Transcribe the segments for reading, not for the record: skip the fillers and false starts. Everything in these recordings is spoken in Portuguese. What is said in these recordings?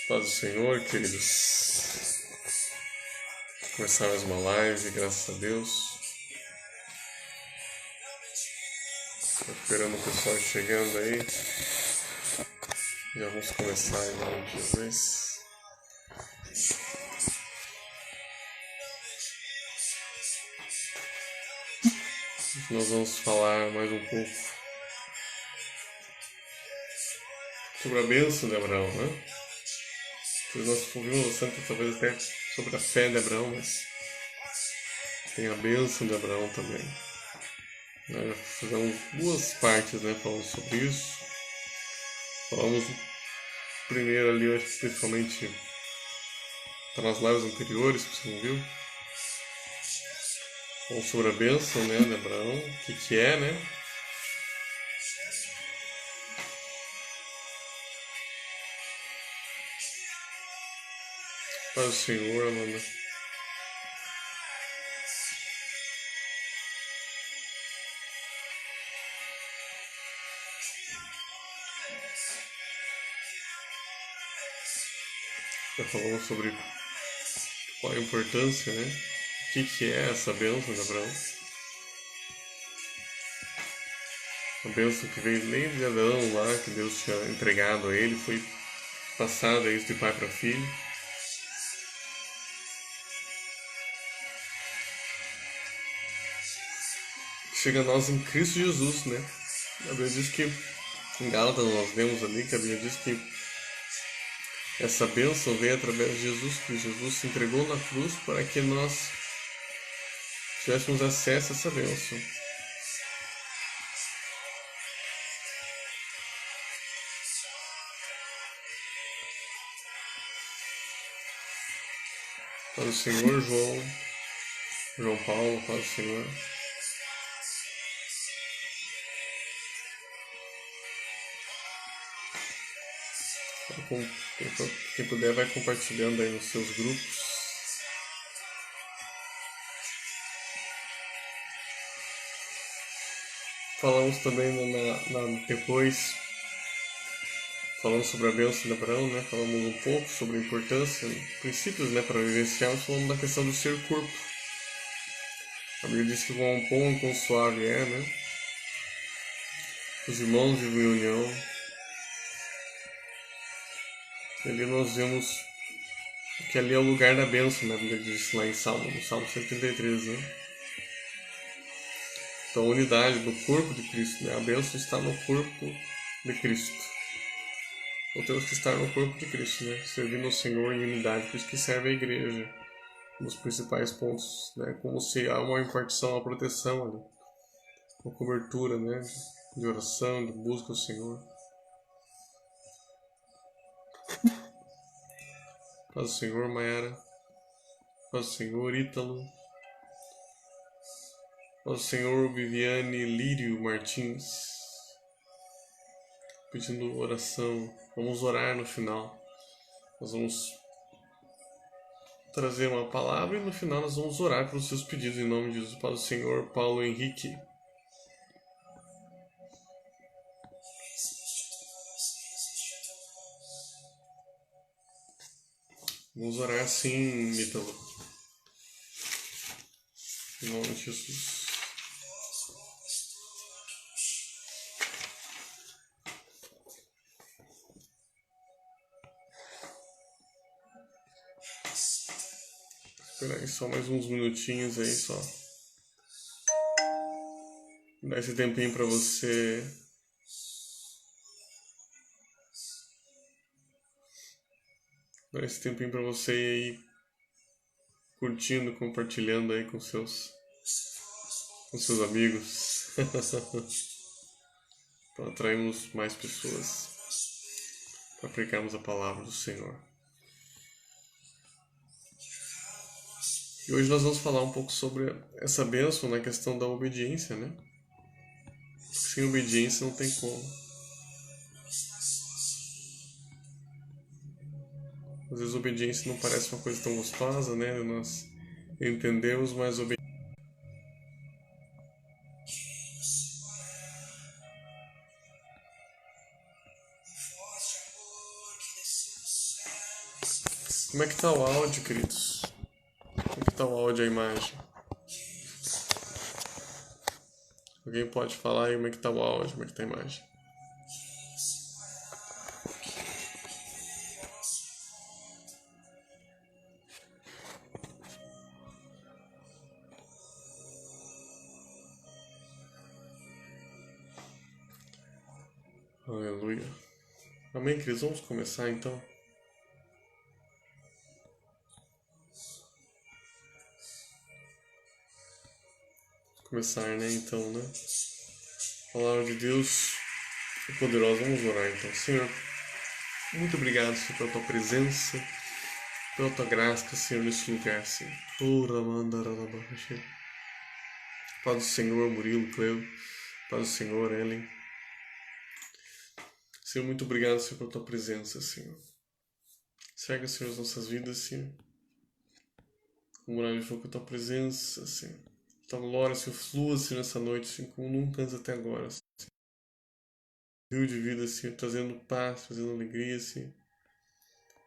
Paz do Senhor, queridos. Começar mais uma live, graças a Deus. Estou esperando o pessoal chegando aí. Já vamos começar em nome de Jesus. Nós vamos falar mais um pouco sobre a bênção de Abraão, né? Nós ouvimos bastante, talvez até sobre a fé de Abraão, mas tem a bênção de Abraão também. Nós já fizemos duas partes, né, falando sobre isso. Falamos primeiro ali, acho que principalmente tá nas lives anteriores, que você não viu. Falamos sobre a bênção, né, de Abraão, o que é, né? Paz do Senhor, Amanda. Já falamos sobre qual a importância, né? O que é essa bênção de Abraão? A bênção que veio nem de Adão lá, que Deus tinha entregado a ele, foi passada isso de pai para filho. Chega a nós em Cristo Jesus, né? A Bíblia diz que, em Gálatas nós vemos ali, que a Bíblia diz que essa bênção veio através de Jesus Cristo. Jesus se entregou na cruz para que nós tivéssemos acesso a essa bênção. Para o Senhor, João Paulo, para o Senhor. Quem puder vai compartilhando aí nos seus grupos. Falamos também depois, falando sobre a bênção de Abraão, né? Falamos um pouco sobre a importância, princípios, né, para vivenciarmos, falando da questão do ser corpo. A Bíblia diz que quão bom e quão suave é, né? Os irmãos vivem em união. E ali nós vemos que ali é o lugar da bênção, né? A Bíblia diz lá em no Salmo 133, né? Então, a unidade do corpo de Cristo, né? A bênção está no corpo de Cristo. Então, temos que estar no corpo de Cristo, né? Servindo ao Senhor em unidade, por isso que serve a igreja. Um dos principais pontos, né? Como se há uma impartição, uma proteção ali. Uma cobertura, né? De oração, de busca ao Senhor. Paz do Senhor, Mayara. Paz do Senhor, Ítalo. Paz do Senhor, Viviane Lírio Martins. Pedindo oração. Vamos orar no final. Nós vamos trazer uma palavra e no final nós vamos orar pelos seus pedidos em nome de Jesus. Paz do Senhor, Paulo Henrique. Vamos orar assim, Ítalo. Em nome de Jesus. Esperar aí só mais uns minutinhos aí só. Dar esse tempinho pra você. Dar esse tempinho pra você ir aí curtindo, compartilhando aí com seus amigos. Para atrairmos mais pessoas. Para pregarmos a palavra do Senhor. E hoje nós vamos falar um pouco sobre essa bênção na questão da obediência, né? Sem obediência não tem como. Às vezes a obediência não parece uma coisa tão gostosa, né? Nós entendemos, mas Como é que tá o áudio, queridos? Como é que tá o áudio e a imagem? Alguém pode falar aí como é que tá o áudio, como é que tá a imagem? Aleluia. Amém, queridos? Vamos começar então? Começar, né? Então, né? Palavra de Deus é poderosa. Vamos orar então. Senhor, muito obrigado, Senhor, pela tua presença, pela tua graça, Senhor, nesse lugar, Senhor. Paz do Senhor, Murilo, Cleo. Paz do Senhor, Ellen. Senhor, muito obrigado, Senhor, pela tua presença, Senhor. Cega, Senhor, as nossas vidas, Senhor. Como nós for com a tua presença, Senhor. Tua glória, Senhor, flua, Senhor, nessa noite, Senhor, como nunca antes até agora, Senhor. Rio de vida, Senhor, trazendo paz, trazendo alegria, Senhor.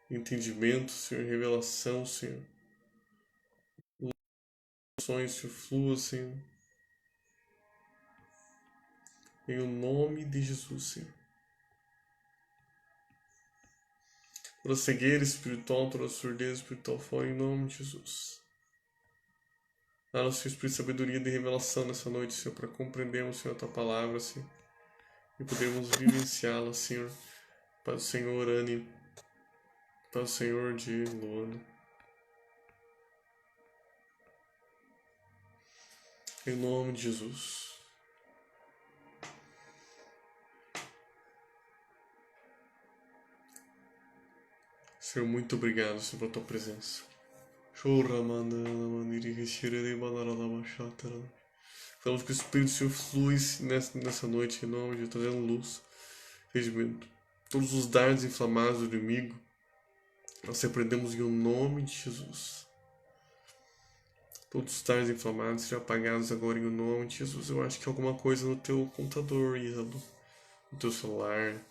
Entendimento, Senhor, revelação, Senhor. Sonhos, Senhor, flua, Senhor. Em o nome de Jesus, Senhor. Toda cegueira espiritual, toda surdez espiritual fora, em nome de Jesus. Dá-nos, Senhor, espírito de sabedoria e de revelação nessa noite, Senhor, para compreendermos, Senhor, a tua palavra, Senhor. E podermos vivenciá-la, Senhor. Para o Senhor, Anne. Para o Senhor de Luana. Em nome de Jesus. Senhor, muito obrigado, Senhor, pela tua presença. Falamos que o Espírito do Senhor flui nessa noite, em nome de trazendo luz, regimento. Todos os dardos inflamados do inimigo, nós repreendemos em nome de Jesus. Todos os dardos inflamados sejam apagados agora em nome de Jesus. Eu acho que alguma coisa no teu computador, Isabel, no teu celular,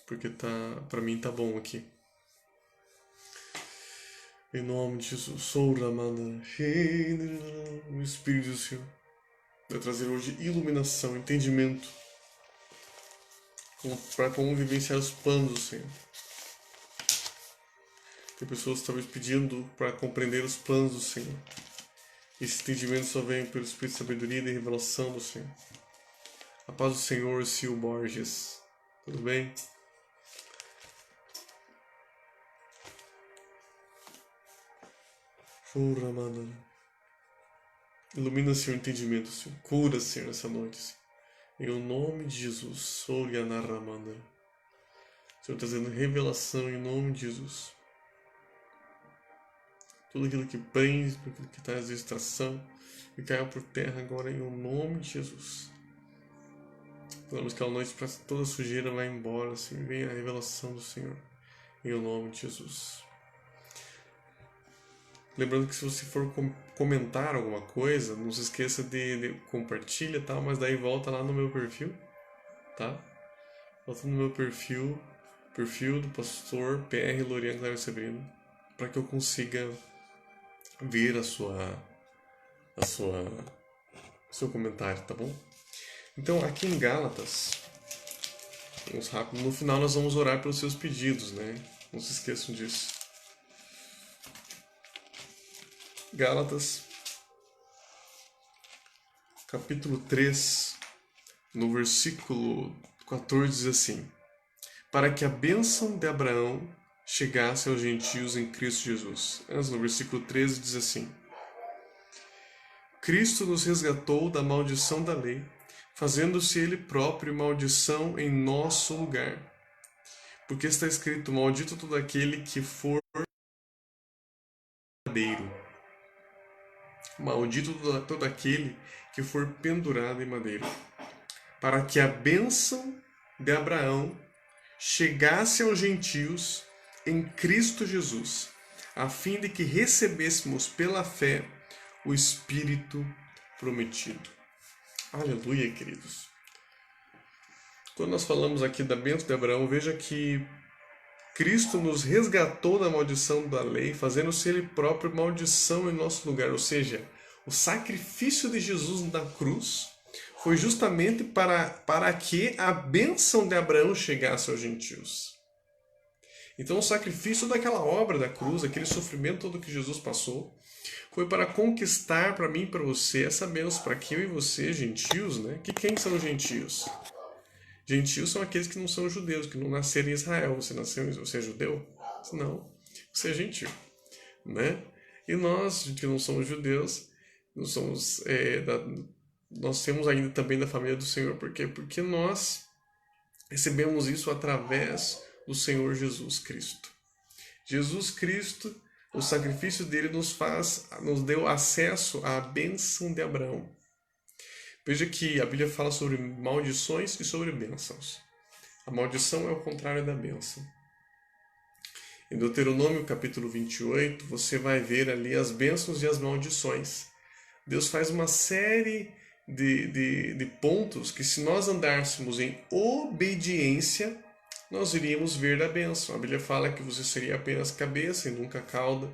porque pra mim tá bom aqui. Em nome de Jesus, o Espírito do Senhor vai trazer hoje iluminação, entendimento, para como vivenciar os planos do Senhor. Tem pessoas talvez pedindo para compreender os planos do Senhor. Esse entendimento só vem pelo Espírito de sabedoria e de revelação do Senhor. A paz do Senhor, Sil Borges. Tudo bem? Ilumina, Senhor, o entendimento, Senhor. Cura, Senhor, nessa noite, Senhor. Em o nome de Jesus. Senhor, trazendo revelação em nome de Jesus. Tudo aquilo que prende, tudo aquilo que traz distração, que caiu por terra agora em o nome de Jesus. Falamos que a noite para toda sujeira vai embora, Senhor. Venha a revelação do Senhor em o nome de Jesus. Lembrando que se você for comentar alguma coisa, não se esqueça de compartilha e tal, mas daí volta lá no meu perfil, tá? Volta no meu perfil do pastor PR Lorian Cléber Severino, para que eu consiga ver seu comentário, tá bom? Então, aqui em Gálatas, vamos rápido, no final nós vamos orar pelos seus pedidos, né? Não se esqueçam disso. Gálatas, capítulo 3, no versículo 14, diz assim: para que a bênção de Abraão chegasse aos gentios em Cristo Jesus. Mas no versículo 13 diz assim: Cristo nos resgatou da maldição da lei, fazendo-se ele próprio maldição em nosso lugar. Porque está escrito: maldito todo aquele que for madeiro. Maldito todo aquele que for pendurado em madeiro. Para que a bênção de Abraão chegasse aos gentios em Cristo Jesus, a fim de que recebêssemos pela fé o Espírito prometido. Aleluia, queridos. Quando nós falamos aqui da bênção de Abraão, veja que Cristo nos resgatou da maldição da lei, fazendo-se Ele próprio maldição em nosso lugar. Ou seja, o sacrifício de Jesus na cruz foi justamente para que a bênção de Abraão chegasse aos gentios. Então o sacrifício daquela obra da cruz, aquele sofrimento todo que Jesus passou, foi para conquistar para mim e para você essa bênção, para que eu e você, gentios, né? Que quem são os gentios? Gentios são aqueles que não são judeus, que não nasceram em Israel. Você é judeu? Não, você é gentio, né? E nós, que não somos judeus, não somos, nós temos ainda também da família do Senhor. Por quê? Porque nós recebemos isso através do Senhor Jesus Cristo. Jesus Cristo, o sacrifício dele nos deu acesso à bênção de Abraão. Veja que a Bíblia fala sobre maldições e sobre bênçãos. A maldição é o contrário da bênção. Em Deuteronômio capítulo 28, você vai ver ali as bênçãos e as maldições. Deus faz uma série de pontos que, se nós andássemos em obediência, nós iríamos ver da bênção. A Bíblia fala que você seria apenas cabeça e nunca cauda.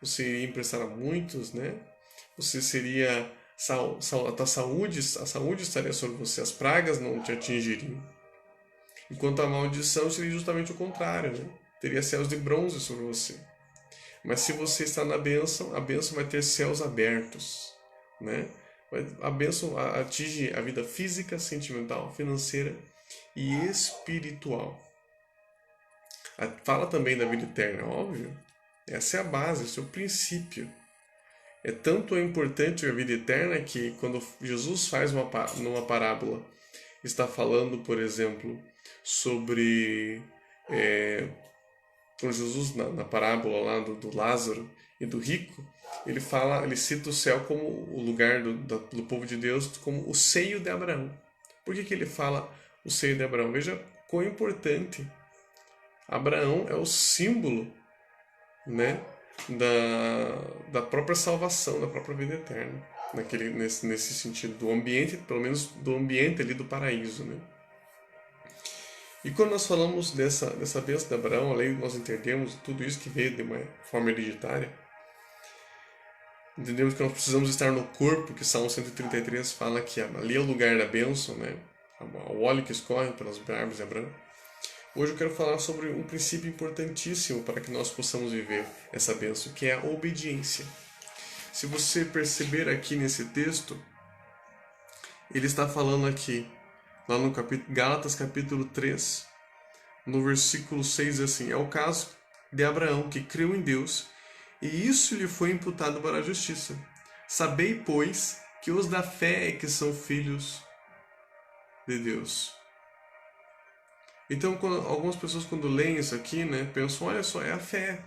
Você iria emprestar a muitos, né? Você seria... a saúde estaria sobre você, as pragas não te atingiriam. Enquanto a maldição seria justamente o contrário, né? Teria céus de bronze sobre você. Mas se você está na bênção, a bênção vai ter céus abertos, né? A bênção atinge a vida física, sentimental, financeira e espiritual. Fala também da vida eterna, óbvio. Essa é a base, esse é o princípio. Tanto é importante a vida eterna que, quando Jesus faz numa parábola, está falando, por exemplo, sobre... quando Jesus, na parábola lá do Lázaro e do rico, ele cita o céu como o lugar do povo de Deus, como o seio de Abraão. Por que ele fala o seio de Abraão? Veja quão importante. Abraão é o símbolo, né, da própria salvação, da própria vida eterna, nesse sentido, do ambiente, pelo menos do ambiente ali do paraíso, né? E quando nós falamos dessa bênção de Abraão, além de nós entendemos tudo isso que veio de uma forma hereditária, entendemos que nós precisamos estar no corpo, que Salmo 133 fala que ali é o lugar da bênção, né? O óleo que escorre pelas barbas de Abraão. Hoje eu quero falar sobre um princípio importantíssimo para que nós possamos viver essa bênção, que é a obediência. Se você perceber aqui nesse texto, ele está falando aqui, lá no Gálatas capítulo 3, no versículo 6, assim: é o caso de Abraão, que creu em Deus, e isso lhe foi imputado para a justiça. Sabei, pois, que os da fé é que são filhos de Deus. Então, algumas pessoas, quando leem isso aqui, né, pensam, olha só, é a fé.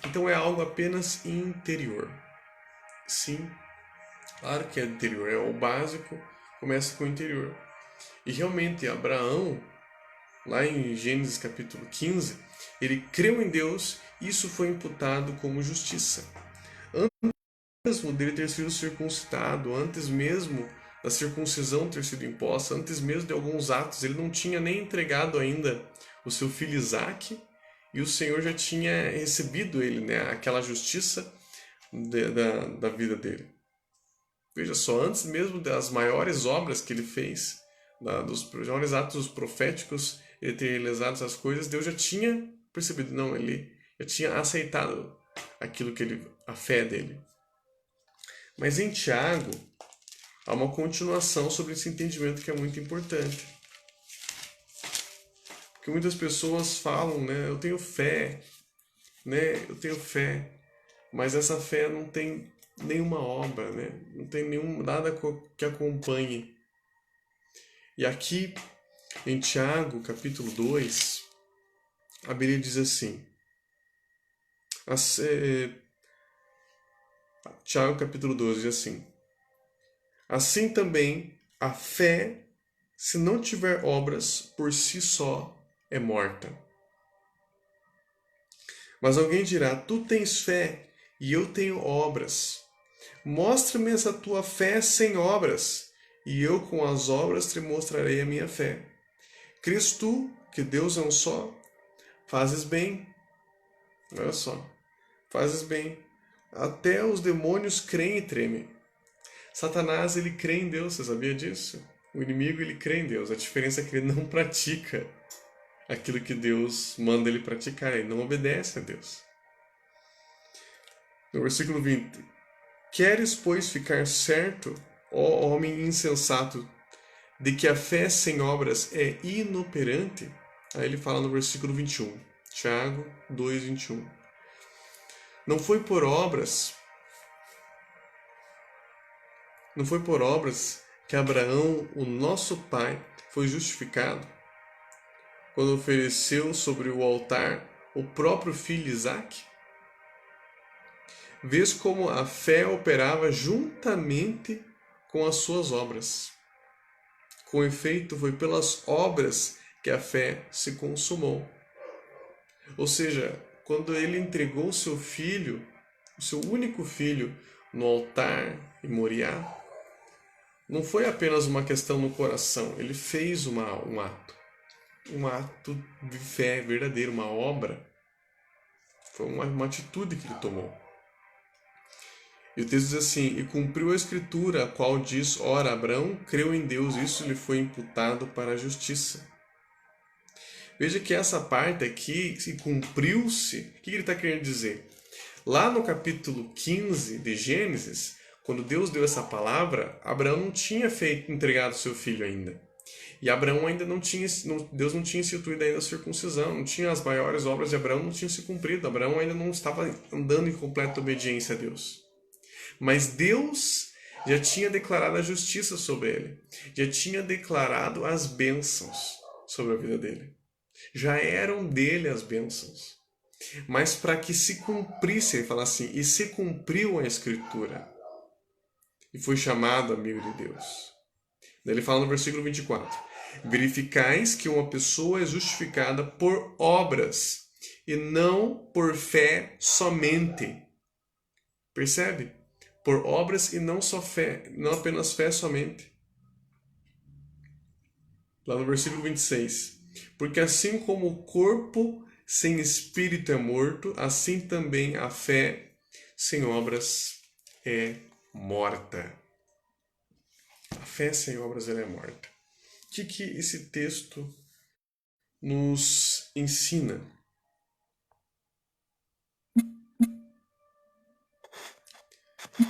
Então é algo apenas interior. Sim, claro que é interior, é o básico, começa com o interior. E realmente, Abraão, lá em Gênesis capítulo 15, ele creu em Deus e isso foi imputado como justiça. Antes mesmo dele ter sido circuncidado, antes mesmo da circuncisão ter sido imposta, antes mesmo de alguns atos, ele não tinha nem entregado ainda o seu filho Isaque, e o Senhor já tinha recebido ele, né, aquela justiça da vida dele. Veja só, antes mesmo das maiores obras que ele fez, dos maiores atos proféticos, ele ter realizado essas coisas, Deus já tinha percebido, não, ele já tinha aceitado aquilo a fé dele. Mas em Tiago, há uma continuação sobre esse entendimento que é muito importante. Porque muitas pessoas falam, né, eu tenho fé, mas essa fé não tem nenhuma obra, né, não tem nada que acompanhe. E aqui, em Tiago, capítulo 2, a Bíblia diz assim, Tiago, capítulo 12, diz assim: assim também a fé, se não tiver obras, por si só é morta. Mas alguém dirá, tu tens fé e eu tenho obras. Mostra-me essa tua fé sem obras, e eu com as obras te mostrarei a minha fé. Crês tu que Deus é um só? fazes bem. Olha só, fazes bem. Até os demônios creem e tremem. Satanás, ele crê em Deus, você sabia disso? O inimigo, ele crê em Deus. A diferença é que ele não pratica aquilo que Deus manda ele praticar. Ele não obedece a Deus. No versículo 20. Queres, pois, ficar certo, ó homem insensato, de que a fé sem obras é inoperante? Aí ele fala no versículo 21. Tiago 2, 21. Não foi por obras que Abraão, o nosso pai, foi justificado quando ofereceu sobre o altar o próprio filho Isaque? Vês como a fé operava juntamente com as suas obras. Com efeito, foi pelas obras que a fé se consumou. Ou seja, quando ele entregou o seu filho, o seu único filho, no altar em Moriá, não foi apenas uma questão no coração, ele fez um ato de fé verdadeiro, uma obra. Foi uma atitude que ele tomou. E o texto diz assim: e cumpriu a escritura, a qual diz: ora, Abraão creu em Deus, isso lhe foi imputado para a justiça. Veja que essa parte aqui, se cumpriu-se, o que ele está querendo dizer? Lá no capítulo 15 de Gênesis, quando Deus deu essa palavra, Abraão não tinha entregado seu filho ainda. E Abraão ainda não tinha, Deus não tinha instituído ainda a circuncisão, não tinha as maiores obras de Abraão, não tinham se cumprido. Abraão ainda não estava andando em completa obediência a Deus. Mas Deus já tinha declarado a justiça sobre ele, já tinha declarado as bênçãos sobre a vida dele. Já eram dele as bênçãos. Mas para que se cumprisse, ele fala assim, e se cumpriu a escritura, e foi chamado amigo de Deus. Daí ele fala no versículo 24, verificais que uma pessoa é justificada por obras, e não por fé somente. Percebe? Por obras e não só fé, não apenas fé somente. Lá no versículo 26. Porque assim como o corpo sem espírito é morto, assim também a fé sem obras é morta. A fé sem obras ela é morta. O que esse texto nos ensina?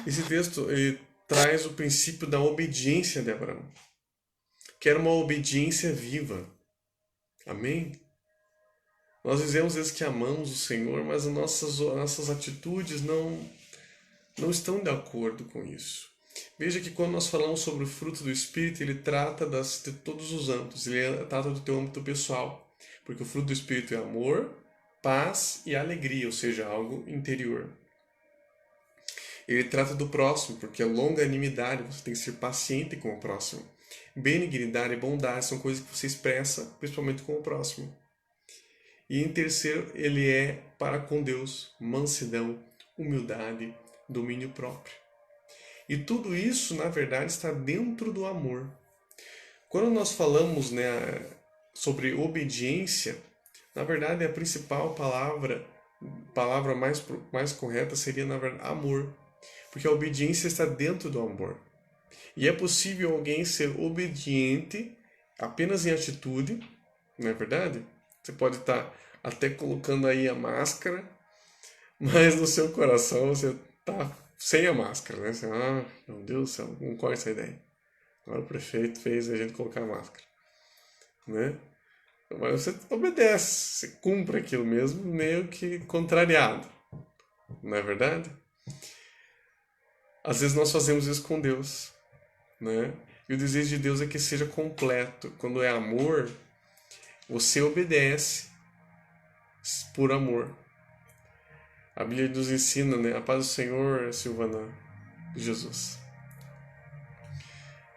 Esse texto ele traz o princípio da obediência de Abraão, que era uma obediência viva. Amém? Nós dizemos às vezes que amamos o Senhor, mas as nossas atitudes não estão de acordo com isso. Veja que quando nós falamos sobre o fruto do Espírito, ele trata de todos os âmbitos, ele trata do teu âmbito pessoal, porque o fruto do Espírito é amor, paz e alegria, ou seja, algo interior. Ele trata do próximo, porque é longanimidade, você tem que ser paciente com o próximo. Benignidade e bondade são coisas que você expressa, principalmente com o próximo. E em terceiro, ele é para com Deus, mansidão, humildade, domínio próprio. E tudo isso, na verdade, está dentro do amor. Quando nós falamos sobre obediência, na verdade, a principal palavra mais correta seria, na verdade, amor. Porque a obediência está dentro do amor. E é possível alguém ser obediente apenas em atitude, não é verdade? Você pode estar até colocando aí a máscara, mas no seu coração você está sem a máscara, né? Você, meu Deus do céu, não corre essa ideia. Agora o prefeito fez a gente colocar a máscara, né? Mas você obedece, você cumpre aquilo mesmo, meio que contrariado, não é verdade? Às vezes nós fazemos isso com Deus, né? E o desejo de Deus é que seja completo. Quando é amor, você obedece por amor. A Bíblia nos ensina, né? A paz do Senhor, Silvana, Jesus.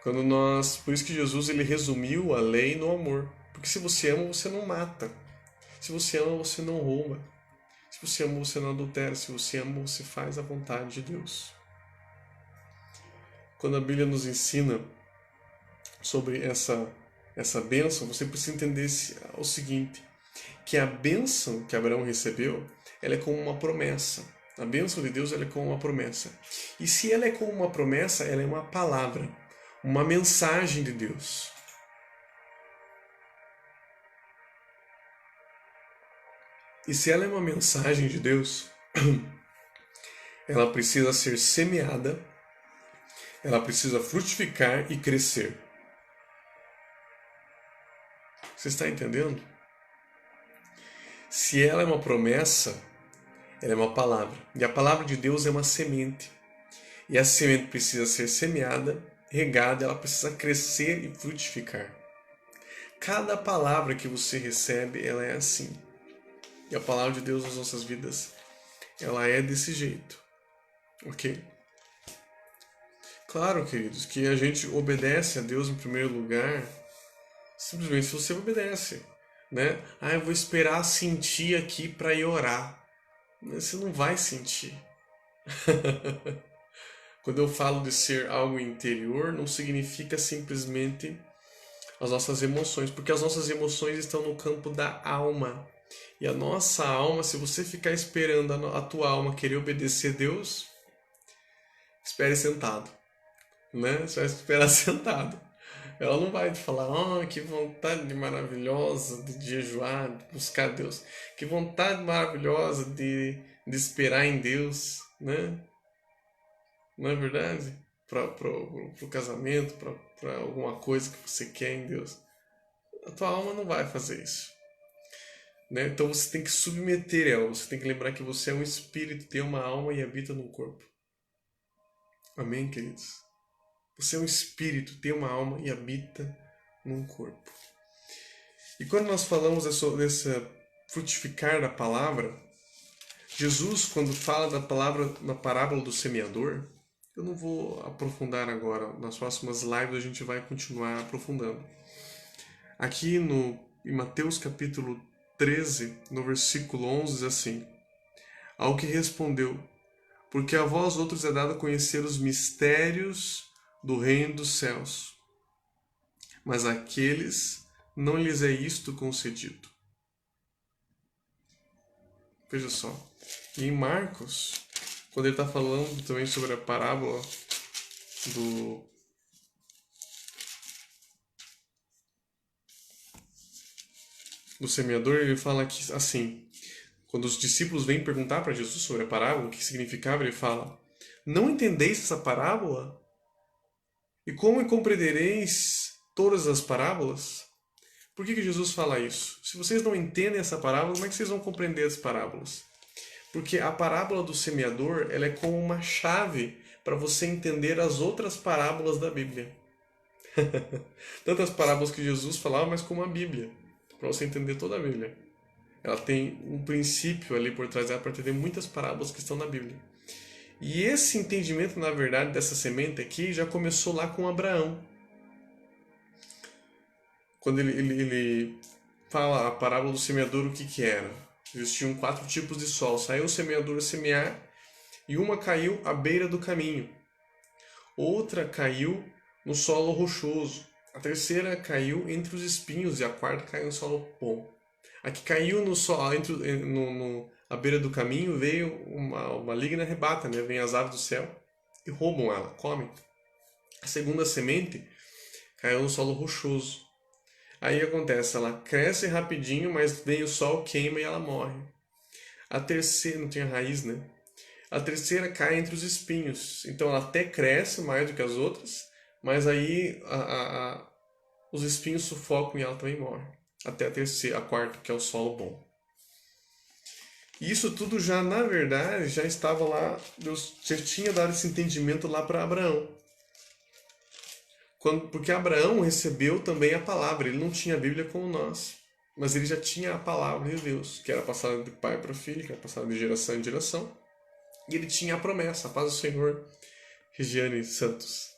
Por isso que Jesus ele resumiu a lei no amor. Porque se você ama, você não mata. Se você ama, você não rouba. Se você ama, você não adultera. Se você ama, você faz a vontade de Deus. Quando a Bíblia nos ensina sobre essa bênção, você precisa entender o seguinte: que a bênção que Abraão recebeu, ela é como uma promessa. A bênção de Deus, ela é como uma promessa. E se ela é como uma promessa, ela é uma palavra, uma mensagem de Deus. E se ela é uma mensagem de Deus, ela precisa ser semeada, ela precisa frutificar e crescer. Você está entendendo? Se ela é uma promessa, ela é uma palavra. E a palavra de Deus é uma semente. E a semente precisa ser semeada, regada, ela precisa crescer e frutificar. Cada palavra que você recebe, ela é assim. E a palavra de Deus nas nossas vidas, ela é desse jeito. Ok? Claro, queridos, que a gente obedece a Deus em primeiro lugar, simplesmente se você obedece. Né? Eu vou esperar sentir aqui para ir orar. Mas você não vai sentir. Quando eu falo de ser algo interior, não significa simplesmente as nossas emoções, porque as nossas emoções estão no campo da alma. E a nossa alma, se você ficar esperando a tua alma querer obedecer a Deus, espere sentado. Né? Você vai esperar sentado. Ela não vai te falar, que vontade maravilhosa de jejuar, de buscar Deus. Que vontade maravilhosa de esperar em Deus, né? Não é verdade? Para o casamento, para alguma coisa que você quer em Deus. A tua alma não vai fazer isso. Né? Então você tem que submeter ela. Você tem que lembrar que você é um espírito, tem uma alma e habita num corpo. Amém, queridos? Você é um espírito, tem uma alma e habita num corpo. E quando nós falamos desse frutificar da palavra, Jesus, quando fala da palavra na parábola do semeador, eu não vou aprofundar agora, nas próximas lives a gente vai continuar aprofundando. Aqui em Mateus capítulo 13, no versículo 11, diz assim: Ao que respondeu, porque a vós outros é dado conhecer os mistérios do reino dos céus, mas àqueles não lhes é isto concedido. Veja só. E em Marcos, quando ele está falando também sobre a parábola do semeador, ele fala que assim, quando os discípulos vêm perguntar para Jesus sobre a parábola, o que significava, ele fala: Não entendeis essa parábola? E como compreendereis todas as parábolas? Por que Jesus fala isso? Se vocês não entendem essa parábola, como é que vocês vão compreender as parábolas? Porque a parábola do semeador, ela é como uma chave para você entender as outras parábolas da Bíblia. Tanto as parábolas que Jesus falava, mas como a Bíblia, para você entender toda a Bíblia. Ela tem um princípio ali por trás dela para entender muitas parábolas que estão na Bíblia. E esse entendimento, na verdade, dessa semente aqui já começou lá com Abraão. Quando ele fala a parábola do semeador, o que era? Existiam 4 tipos de sol. Saiu o semeador a semear e uma caiu à beira do caminho. Outra caiu no solo rochoso. A terceira caiu entre os espinhos e a quarta caiu no solo bom. A que caiu no solo, à beira do caminho veio uma maligna arrebata, né? Vem as aves do céu e roubam ela, comem. A segunda semente caiu no solo rochoso. Aí acontece, ela cresce rapidinho, mas vem o sol, queima e ela morre. A terceira, não tinha raiz, né? A terceira cai entre os espinhos. Então ela até cresce mais do que as outras, mas aí os espinhos sufocam e ela também morre. Até a quarta, que é o solo bom. E isso tudo já, na verdade, já estava lá, Deus já tinha dado esse entendimento lá para Abraão. Porque Abraão recebeu também a palavra, ele não tinha a Bíblia como nós, mas ele já tinha a palavra de Deus, que era passada de pai para filho, que era passada de geração em geração, e ele tinha a promessa, a paz do Senhor, Regiane Santos.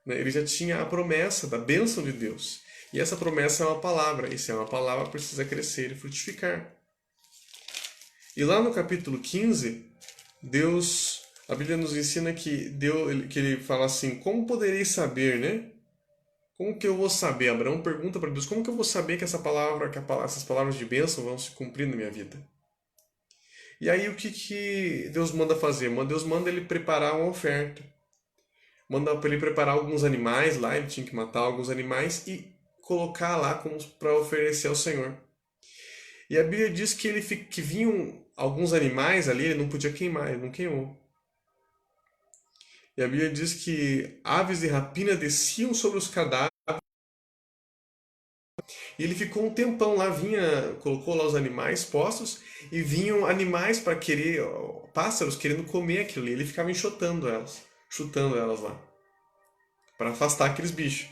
Ele já tinha a promessa da bênção de Deus, e essa promessa é uma palavra, e se é uma palavra precisa crescer e frutificar. E lá no capítulo 15, a Bíblia nos ensina que ele fala assim: como podereis saber, né? Como que eu vou saber? Abraão pergunta para Deus, como que eu vou saber que essas palavras de bênção vão se cumprir na minha vida? E aí o que Deus manda fazer? Deus manda ele preparar uma oferta. Manda para ele preparar alguns animais lá, ele tinha que matar alguns animais e colocar lá para oferecer ao Senhor. E a Bíblia diz que que vinham alguns animais ali, ele não podia queimar, ele não queimou. E a Bíblia diz que aves de rapina desciam sobre os cadáveres. E ele ficou um tempão lá, colocou lá os animais postos e vinham animais para querer, pássaros querendo comer aquilo ali. Ele ficava chutando elas lá, para afastar aqueles bichos.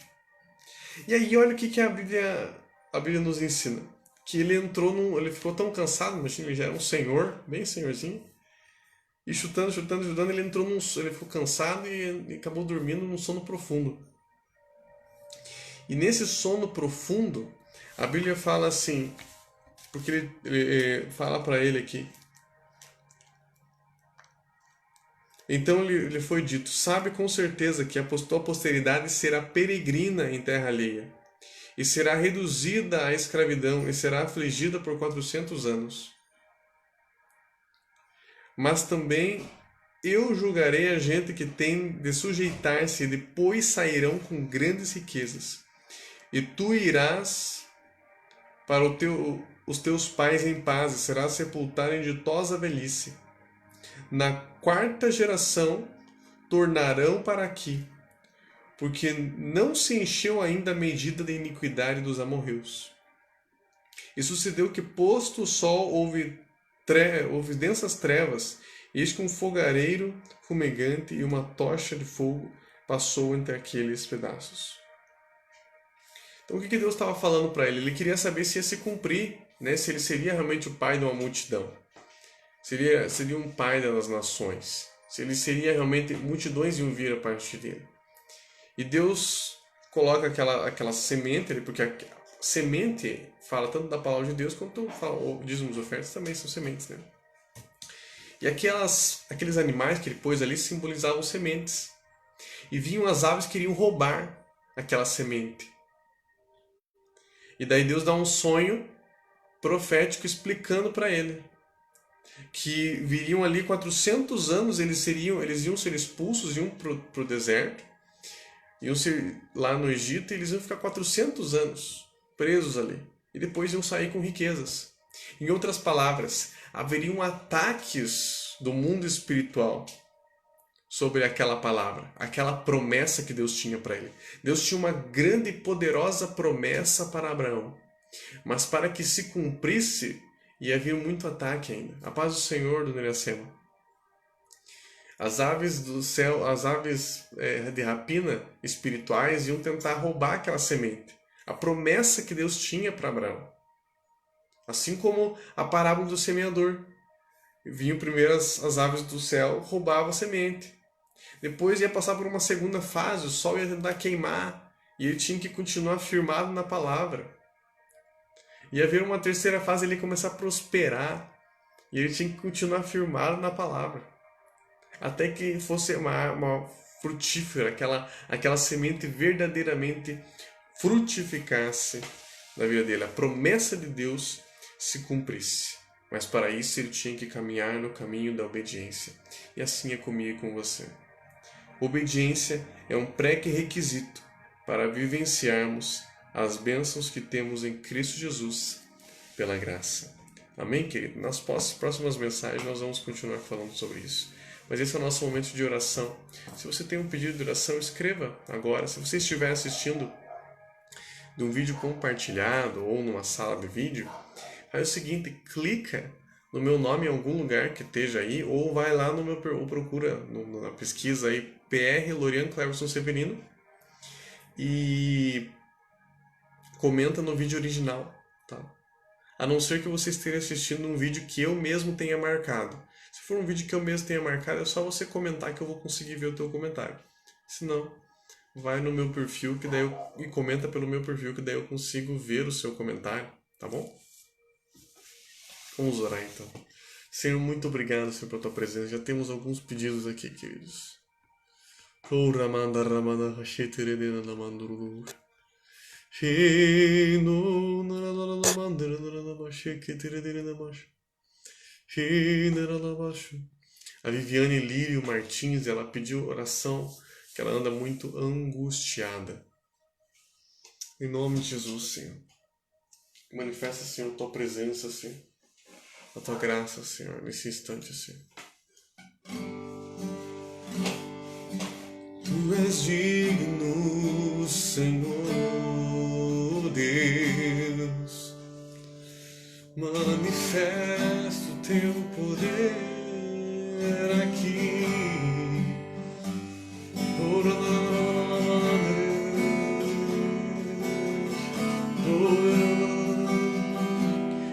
E aí olha o que a Bíblia nos ensina. Que ele ficou tão cansado, imagina, ele já era um senhor, bem senhorzinho, e chutando, ele ficou cansado e acabou dormindo num sono profundo. E nesse sono profundo, a Bíblia fala assim, porque ele fala para ele aqui. Então lhe foi dito: sabe com certeza que a tua posteridade será peregrina em terra alheia, e será reduzida à escravidão, e será afligida por 400 anos. Mas também eu julgarei a gente que tem de sujeitar-se, e depois sairão com grandes riquezas. E tu irás para os teus pais em paz, e serás sepultado em ditosa velhice. Na quarta geração tornarão para aqui, porque não se encheu ainda a medida da iniquidade dos amorreus. E sucedeu que, posto o sol, houve densas trevas, eis que um fogareiro fumegante e uma tocha de fogo passou entre aqueles pedaços. Então o que Deus estava falando para ele? Ele queria saber se ia se cumprir, né? Se ele seria realmente o pai de uma multidão. Seria um pai das nações. Se ele seria realmente, multidões iam vir a partir dele. E Deus coloca aquela semente, porque a semente fala tanto da palavra de Deus quanto dízimos, ofertas também são sementes, né? E aqueles animais que ele pôs ali simbolizavam sementes. E vinham as aves que queriam roubar aquela semente. E daí Deus dá um sonho profético explicando para ele que viriam ali 400 anos, eles iam ser expulsos, iam pro deserto, iam ser lá no Egito, e eles iam ficar 400 anos presos ali. E depois iam sair com riquezas. Em outras palavras, haveriam ataques do mundo espiritual sobre aquela palavra, aquela promessa que Deus tinha para ele. Deus tinha uma grande e poderosa promessa para Abraão. Mas para que se cumprisse, ia vir muito ataque ainda. A paz do Senhor, dona Iracema. As aves do céu, as aves de rapina espirituais iam tentar roubar aquela semente. A promessa que Deus tinha para Abraão. Assim como a parábola do semeador. Vinham primeiro as aves do céu, roubavam a semente. Depois ia passar por uma segunda fase, o sol ia tentar queimar. E ele tinha que continuar firmado na palavra. Ia haver uma terceira fase, ele ia começar a prosperar. E ele tinha que continuar firmado na palavra. Até que fosse uma frutífera, aquela semente verdadeiramente frutificasse na vida dele. A promessa de Deus se cumprisse. Mas para isso ele tinha que caminhar no caminho da obediência. E assim é comigo e com você. Obediência é um pré-requisito para vivenciarmos as bênçãos que temos em Cristo Jesus pela graça. Amém, querido? Nas próximas mensagens nós vamos continuar falando sobre isso. Mas esse é o nosso momento de oração. Se você tem um pedido de oração, escreva agora. Se você estiver assistindo de um vídeo compartilhado ou numa sala de vídeo, faz o seguinte, clica no meu nome em algum lugar que esteja aí, ou vai lá ou procura na pesquisa aí PR Lorian Cleverson Severino e comenta no vídeo original, tá? A não ser que você esteja assistindo um vídeo que eu mesmo tenha marcado. Se for um vídeo que eu mesmo tenha marcado, é só você comentar que eu vou conseguir ver o teu comentário. Se não, vai no meu perfil e comenta pelo meu perfil, que daí eu consigo ver o seu comentário, tá bom? Vamos orar então. Senhor, muito obrigado, Senhor, pela tua presença. Já temos alguns pedidos aqui, queridos. A Viviane Lírio Martins, ela pediu oração, que ela anda muito angustiada. Em nome de Jesus, Senhor. Manifesta, Senhor, a tua presença, Senhor. A tua graça, Senhor, nesse instante, Senhor. Tu és digno, Senhor Deus. Manifesta o teu poder aqui.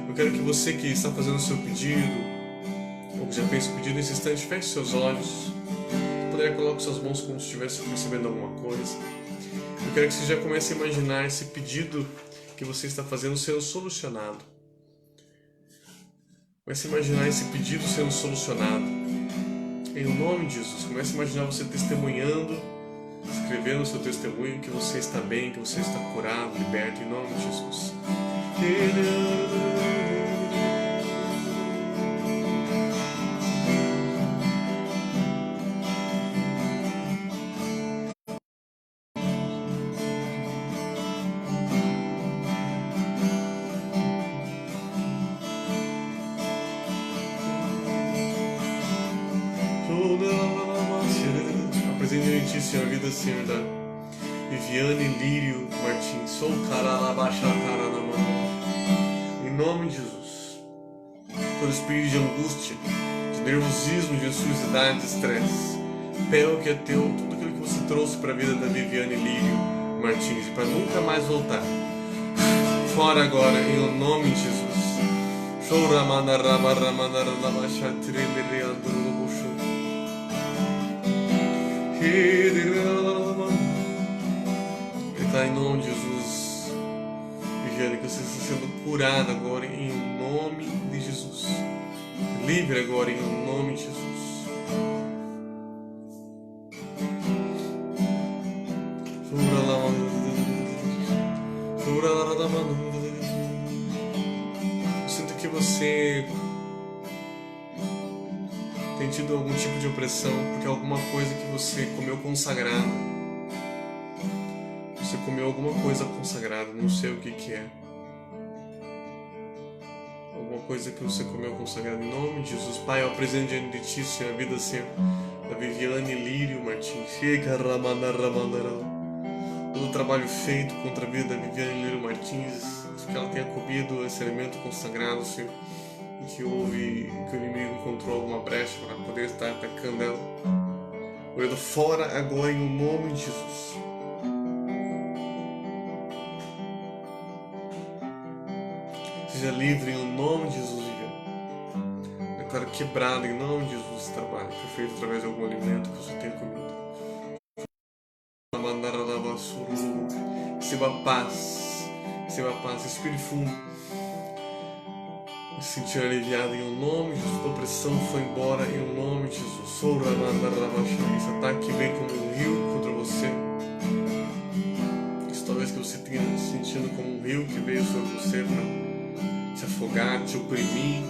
Eu quero que você que está fazendo o seu pedido, ou que já fez o pedido nesse instante, feche seus olhos. Poderia colocar suas mãos como se estivesse recebendo alguma coisa. Eu quero que você já comece a imaginar esse pedido que você está fazendo sendo solucionado. Comece a imaginar esse pedido sendo solucionado. Em nome de Jesus, comece a imaginar você testemunhando, escrevendo o seu testemunho, que você está bem, que você está curado, liberto, em nome de Jesus. Apresente diante de ti, Senhor, a vida, Senhor, da Viviane Lírio Martins. Sou em nome de Jesus. Todo espírito de angústia, de nervosismo, de ansiosidade, de estresse, pega o que é teu, tudo aquilo que você trouxe para a vida da Viviane Lírio Martins, e para nunca mais voltar. Fora agora, em nome de Jesus. Está em nome de Jesus, Viviane, que você está sendo curada agora em nome de Jesus. Livre agora em nome de Jesus. Eu sinto que você tem tido algum tipo de opressão porque alguma coisa que você comeu consagrada. Você comeu alguma coisa consagrada, não sei o que é. Alguma coisa que você comeu consagrada, em nome de Jesus. Pai, eu apresento diante de Ti, Senhor, a vida, Senhor, da Viviane Lírio Martins. Todo o trabalho feito contra a vida da Viviane Lírio Martins, que ela tenha comido esse alimento consagrado, Senhor, e que o inimigo encontrou alguma brecha para poder estar atacando ela. Olhando fora agora em nome de Jesus. Seja livre em nome de Jesus, Viviane. Declaro quebrado em nome de Jesus esse trabalho que foi feito através de algum alimento que você tenha comido. Receba paz, respire fundo. Me sentir aliviado em nome de Jesus. A opressão foi embora em nome de Jesus. Esse ataque vem como um rio contra você. Isso talvez que você tenha sentido como um rio que veio sobre você para te afogar, te oprimir.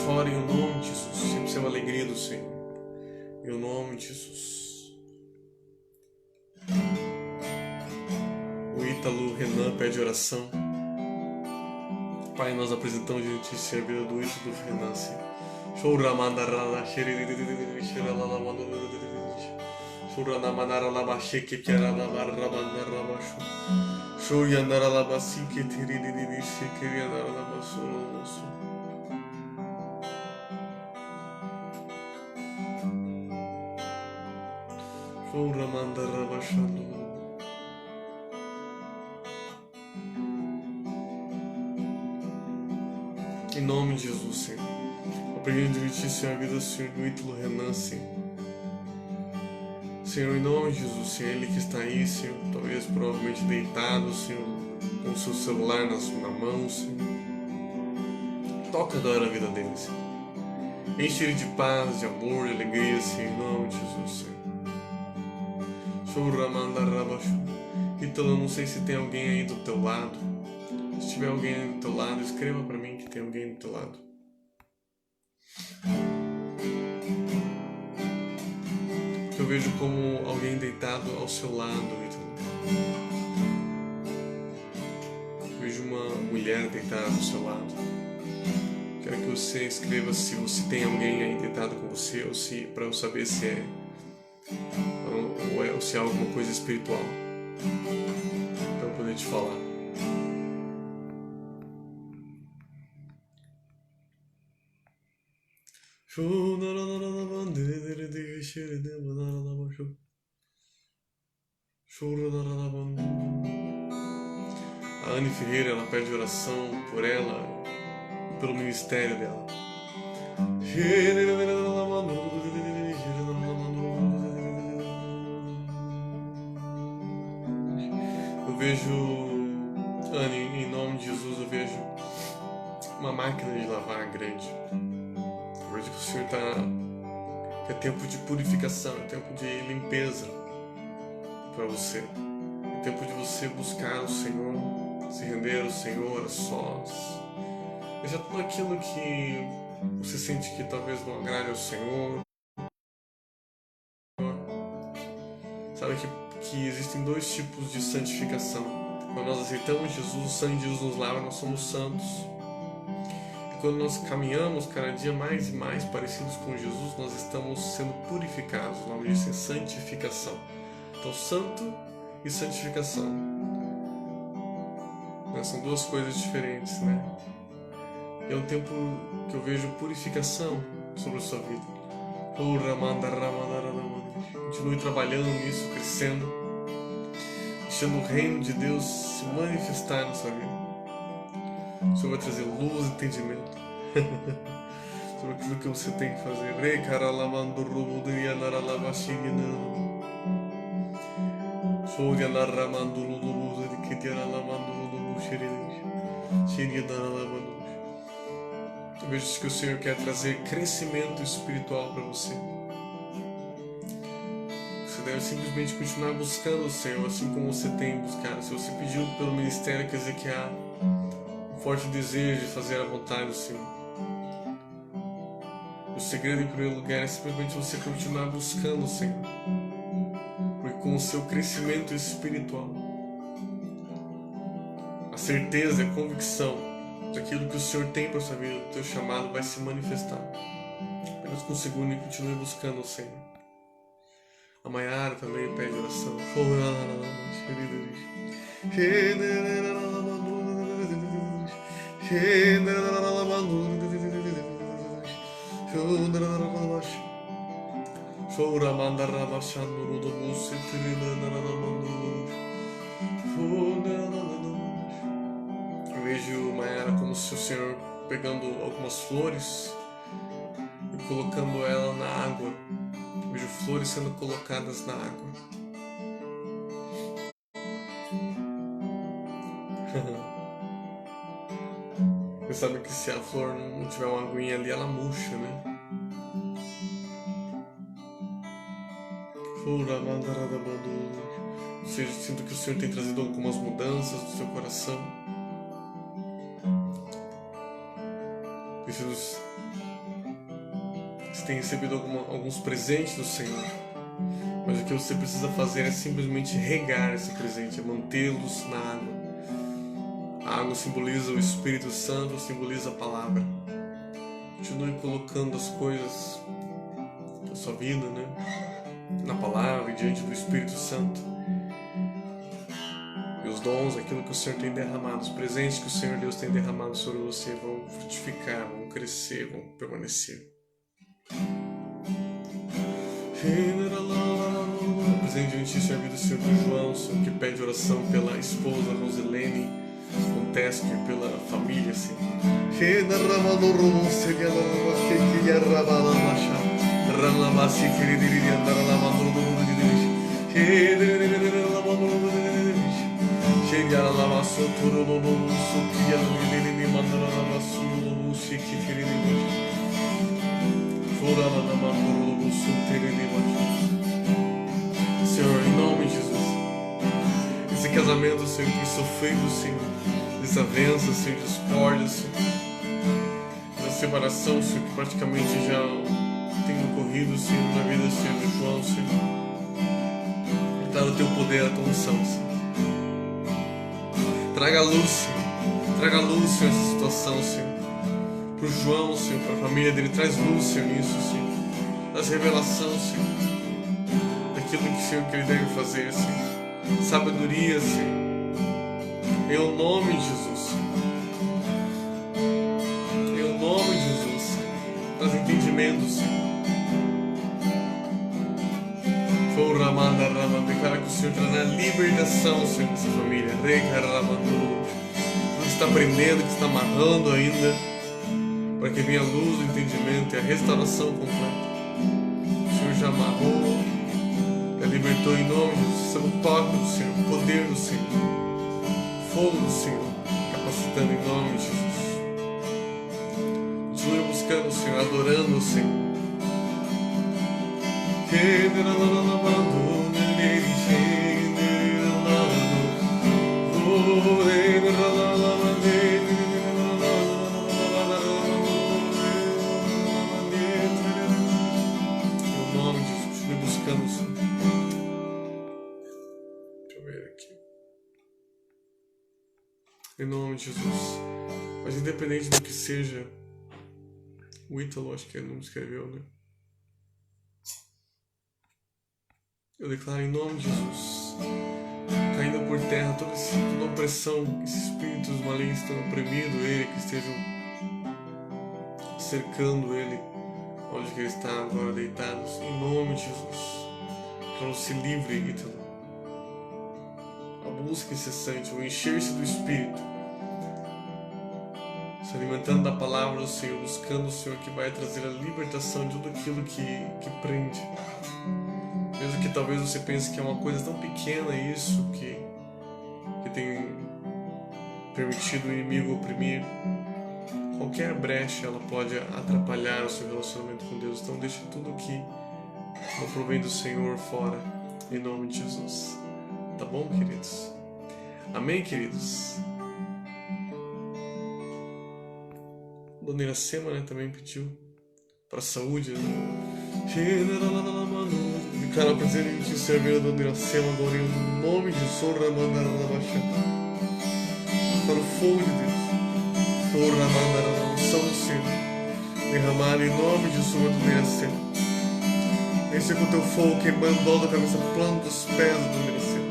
Fora em nome de Jesus. Sempre ser uma alegria do Senhor. Em nome de Jesus. O Ítalo Renan pede oração. Pai, nós apresentamos diante de Ti a vida do Ítalo Renan, Senhor. Em nome de Jesus, Senhor. Eu apresento diante de Ti, Senhor, a vida, Senhor, do Ítalo Renan, Senhor. Senhor, em nome de Jesus, Senhor, Ele que está aí, Senhor, talvez provavelmente deitado, Senhor, com o seu celular na mão, Senhor. Toca agora a vida dele, Senhor. Enche ele de paz, de amor, de alegria, Senhor, em nome de Jesus, Senhor. E Ítalo, eu não sei se tem alguém aí do teu lado. Se tiver alguém aí do teu lado, escreva para mim que tem alguém do teu lado. Eu vejo como alguém deitado ao seu lado, Ítalo. Vejo uma mulher deitada ao seu lado. Quero que você escreva se você tem alguém aí deitado com você, ou se, para eu saber se é ou se é alguma coisa espiritual, para eu poder te falar. A Anne Ferreira, ela pede oração por ela e pelo ministério dela. Eu vejo, Anne, em nome de Jesus, eu vejo uma máquina de lavar grande. Eu vejo que o Senhor que é tempo de purificação, é tempo de limpeza para você. É tempo de você buscar o Senhor, se render ao Senhor a sós. Deixa tudo aquilo que você sente que talvez não agrade ao Senhor. Sabe que existem dois tipos de santificação. Quando nós aceitamos Jesus, o sangue de Jesus nos lava, nós somos santos. E quando nós caminhamos cada dia mais e mais parecidos com Jesus, nós estamos sendo purificados. O nome disso é santificação. Então, santo e santificação, né? São duas coisas diferentes, né? E é um tempo que eu vejo purificação sobre a sua vida. Continue trabalhando nisso, crescendo, deixando o reino de Deus se manifestar na sua vida. O Senhor vai trazer luz e entendimento sobre aquilo que você tem que fazer. Eu vejo que o Senhor quer trazer crescimento espiritual para você. Você deve simplesmente continuar buscando o Senhor, assim como você tem buscado. Se você pediu pelo ministério, quer dizer que há um forte desejo de fazer a vontade do Senhor. O segredo, em primeiro lugar, é simplesmente você continuar buscando o Senhor. Porque com o seu crescimento espiritual, a certeza, a convicção daquilo que o Senhor tem para a sua vida, o teu chamado vai se manifestar. Apenas com um segundo e continue buscando o Senhor. A Maiara também pede oração. Eu vejo, Maiara, como se o Senhor pegando algumas flores e colocando ela na água. Eu vejo flores sendo colocadas na água. Você sabe que se a flor não tiver uma aguinha ali, ela murcha, né? Ou seja, sinto que o Senhor tem trazido algumas mudanças no seu coração. Você tem recebido alguns presentes do Senhor, mas o que você precisa fazer é simplesmente regar esse presente, é mantê-los na água. A água simboliza o Espírito Santo, simboliza a palavra. Continue colocando as coisas da sua vida, né, na palavra e diante do Espírito Santo. E os dons, aquilo que o Senhor tem derramado, os presentes que o Senhor Deus tem derramado sobre você vão frutificar, vão crescer, vão permanecer. Presente diante de Senhor, a vida do Senhor João, Senhor, que pede oração pela esposa Rosilene Montesco e pela família, Senhor. Senhor, em nome de Jesus, Esse casamento, Senhor, que sofrido, Senhor, desavença, Senhor, discórdia, Senhor, essa separação, Senhor, que praticamente já tem ocorrido, Senhor, na vida, Senhor, de João, Senhor. Declara o teu poder, a tua unção, Senhor. Traga luz, Senhor. Traga luz, Senhor, essa situação, Senhor. Para o João, Senhor, para a família dele, traz luz, Senhor, nisso, Senhor. Traz revelação, Senhor, daquilo que, Senhor, que ele deve fazer, Senhor. Sabedoria, Senhor. Em o nome de Jesus, Senhor. Em o nome de Jesus, Senhor. Traz entendimento, Senhor. Declara que o Senhor traz a libertação, Senhor, dessa família. Que está aprendendo, que está amarrando ainda, para que venha a luz do entendimento e a restauração completa. O Senhor já amarrou, já libertou em nome de Jesus. O toque do Senhor, o poder do Senhor, fogo do Senhor, capacitando em nome de Jesus. Continue buscando o Senhor, adorando o Senhor. Em nome de Jesus. Mas independente do que seja, o Ítalo, acho que ele não escreveu, né? Eu declaro em nome de Jesus, caindo por terra toda opressão, esses espíritos malignos estão oprimindo ele, que estejam cercando ele, onde que ele está agora deitado. Em nome de Jesus, que não se livre, Ítalo. A busca incessante, o encher-se do Espírito, se alimentando da palavra do Senhor, buscando o Senhor que vai trazer a libertação de tudo aquilo que prende. Mesmo que talvez você pense que é uma coisa tão pequena isso, que tem permitido o inimigo oprimir, qualquer brecha ela pode atrapalhar o seu relacionamento com Deus. Então deixe tudo que não provém do Senhor fora, em nome de Jesus. Tá bom, queridos? Amém, queridos? Dona Iracema, né, também pediu para a saúde, né? Declara a presença de servir a Dona Iracema agora em nome de Jesus. Para o fogo de Deus, a unção do Senhor derramada em nome de Jesus, Dona Iracema. Desce com o teu fogo queimando da cabeça, plano dos pés da Dona Iracema.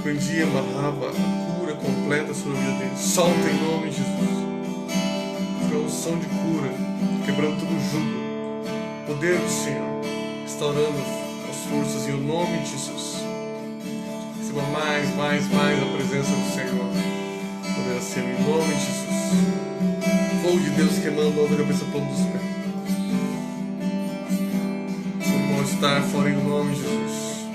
Prendia, amarrava a cura completa sobre a vida dele. Solta em nome de Jesus. A unção de cura, quebrando todo o jugo. Poder do Senhor, restaurando as forças em o nome de Jesus. Receba mais a presença do Senhor. Poder ser em nome de Jesus. Fogo de Deus queimando a cabeça plano dos pés. Todo mal-estar fora em nome de Jesus.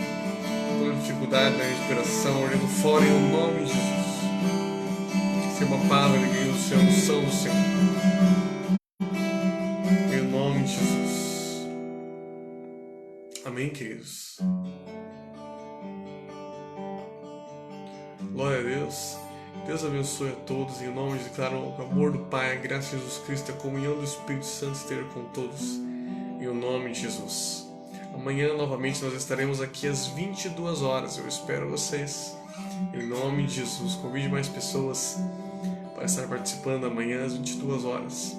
Toda dificuldade na respiração, olhando fora em nome de Jesus. Receba a paz, a alegria do Senhor, a unção do Senhor. Em nome de Jesus. Amém, queridos? Glória a Deus. Deus abençoe a todos. Em nome de declaro o amor do Pai, a graça de Jesus Cristo, a comunhão do Espírito Santo esteja com todos. Em nome de Jesus. Amanhã, novamente, nós estaremos aqui às 22 horas. Eu espero vocês. Em nome de Jesus. Convide mais pessoas para estar participando amanhã às 22 horas.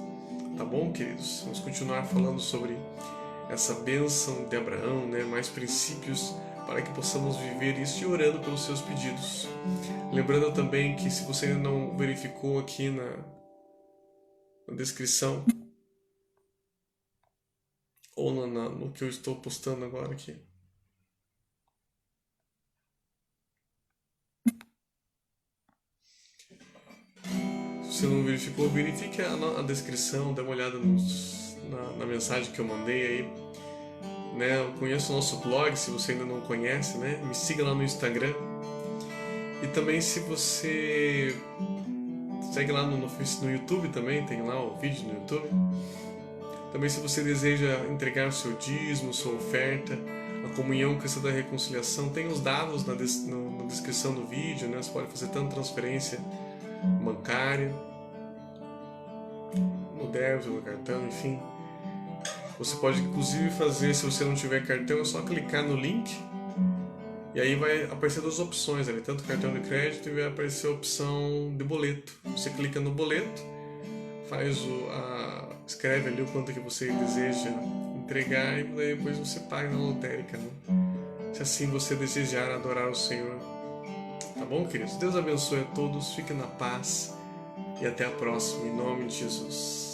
Tá bom, queridos? Vamos continuar falando sobre essa bênção de Abraão, né? Mais princípios para que possamos viver isso e orando pelos seus pedidos. Lembrando também que se você ainda não verificou aqui na descrição ou no que eu estou postando agora aqui, se você não verificou, verifique a descrição, dê uma olhada na mensagem que eu mandei aí. Né, eu conheço o nosso blog, se você ainda não conhece, né, me siga lá no Instagram. E também se você segue lá no YouTube também, tem lá o vídeo no YouTube. Também se você deseja entregar o seu dízimo, sua oferta, a comunhão cristã da reconciliação. Tem os dados na descrição do vídeo, né? Você pode fazer tanto transferência bancária, no débito, no cartão, enfim. Você pode inclusive fazer, se você não tiver cartão, é só clicar no link e aí vai aparecer duas opções ali, tanto cartão de crédito e vai aparecer a opção de boleto. Você clica no boleto, escreve ali o quanto que você deseja entregar e depois você paga na lotérica, né? Se assim você desejar adorar o Senhor. Tá bom, queridos? Deus abençoe a todos, fiquem na paz e até a próxima, em nome de Jesus.